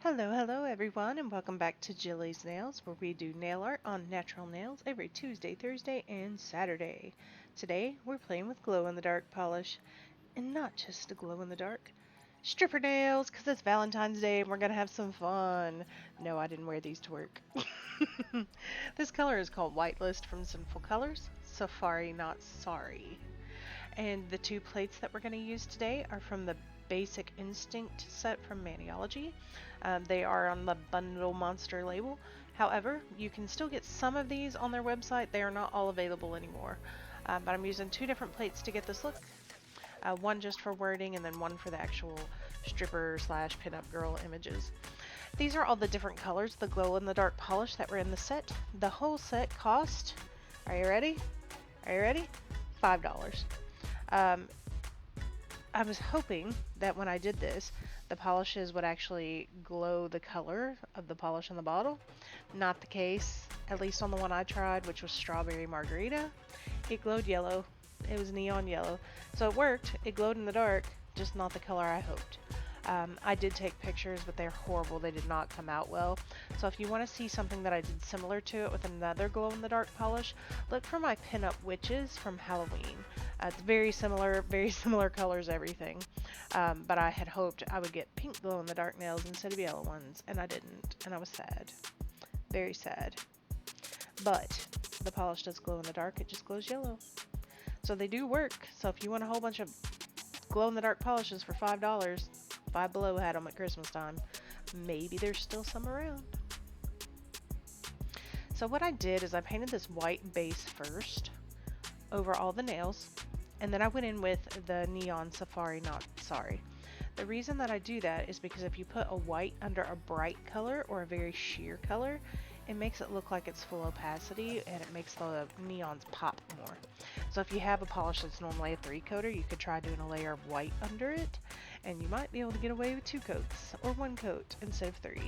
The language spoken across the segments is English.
Hello everyone, and welcome back to Jillies Nails, where we do nail art on natural nails every Tuesday, Thursday, and Saturday. Today, we're playing with glow-in-the-dark polish, and not just a glow-in-the-dark. Stripper nails, because it's Valentine's Day and we're going to have some fun. No, I didn't wear these to work. This color is called Whitelist from Sinful Colors, Safari Not Sorry. And the two plates that we're going to use today are from the Basic Instinct set from Maniology. They are on the Bundle Monster label. However, you can still get some of these on their website. They are not all available anymore. But I'm using two different plates to get this look. One just for wording and then one for the actual stripper slash pinup girl images. These are all the different colors, the glow-in-the-dark polish that were in the set. The whole set cost, are you ready? Are you ready? $5. Um, I was hoping that when I did this, the polishes would actually glow the color of the polish in the bottle. Not the case, at least on the one I tried, which was Strawberry Margarita. It glowed yellow. It was neon yellow. So it worked. It glowed in the dark, just not the color I hoped. I did take pictures, but they're horrible. They did not come out well. So if you want to see something that I did similar to it with another glow-in-the-dark polish, look for my Pinup Witches from Halloween. It's very similar colors, everything. But I had hoped I would get pink glow-in-the-dark nails instead of yellow ones, and I didn't, and I was sad. Very sad. But the polish does glow in the dark, it just glows yellow. So they do work. So if you want a whole bunch of glow-in-the-dark polishes for $5, Five Below had them at Christmas time. Maybe there's still some around. So what I did is I painted this white base first over all the nails, and then I went in with the Neon Safari Not Sorry. The reason that I do that is because if you put a white under a bright color or a very sheer color, it makes it look like it's full opacity and it makes the neons pop more. So if you have a polish that's normally a 3-coater, you could try doing a layer of white under it, and you might be able to get away with 2 coats or 1 coat instead of 3.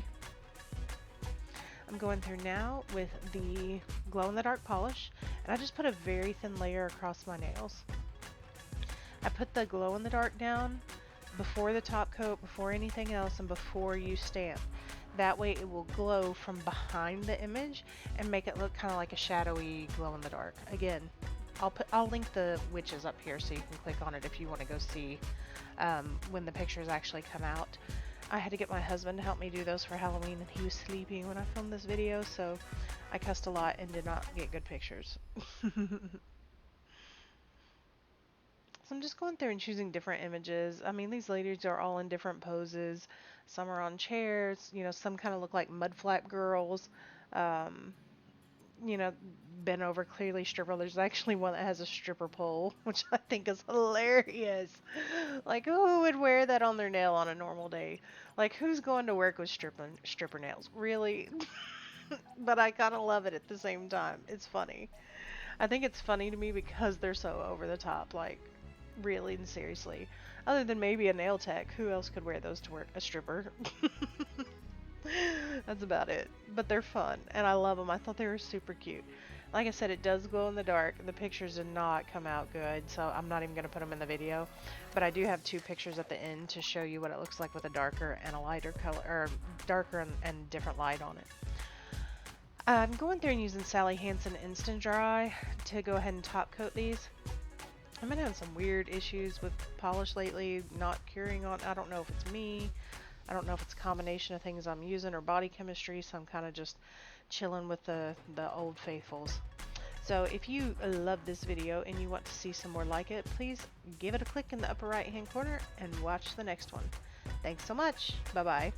I'm going through now with the glow-in-the-dark polish, and I just put a very thin layer across my nails. I put the glow-in-the-dark down before the top coat, before anything else, and before you stamp. That way it will glow from behind the image and make it look kind of like a shadowy glow-in-the-dark. Again, I'll link the witches up here so you can click on it if you want to go see when the pictures actually come out. I had to get my husband to help me do those for Halloween, and he was sleeping when I filmed this video, so I cussed a lot and did not get good pictures. So I'm just going through and choosing different images. I mean, these ladies are all in different poses. Some are on chairs, some kind of look like mud flap girls. Um, bent over, clearly stripper. There's actually one that has a stripper pole, which I think is hilarious. Like, who would wear that on their nail on a normal day? Like, who's going to work with stripper nails? Really? But I kind of love it at the same time. It's funny. I think it's funny to me because they're so over the top. Like, really and seriously. Other than maybe a nail tech, who else could wear those to work? A stripper. That's about it. But they're fun, and I love them. I thought they were super cute. Like I said, it does glow in the dark. The pictures did not come out good, so I'm not even going to put them in the video. But I do have 2 pictures at the end to show you what it looks like with a darker and a lighter color, or darker and different light on it. I'm going through and using Sally Hansen Instant Dry to go ahead and top coat these. I've been having some weird issues with polish lately, not curing on. I don't know if it's me. I don't know if it's a combination of things I'm using or body chemistry, so I'm kind of just chilling with the old faithfuls. So if you love this video and you want to see some more like it, please give it a click in the upper right hand corner and watch the next one. Thanks so much. Bye bye.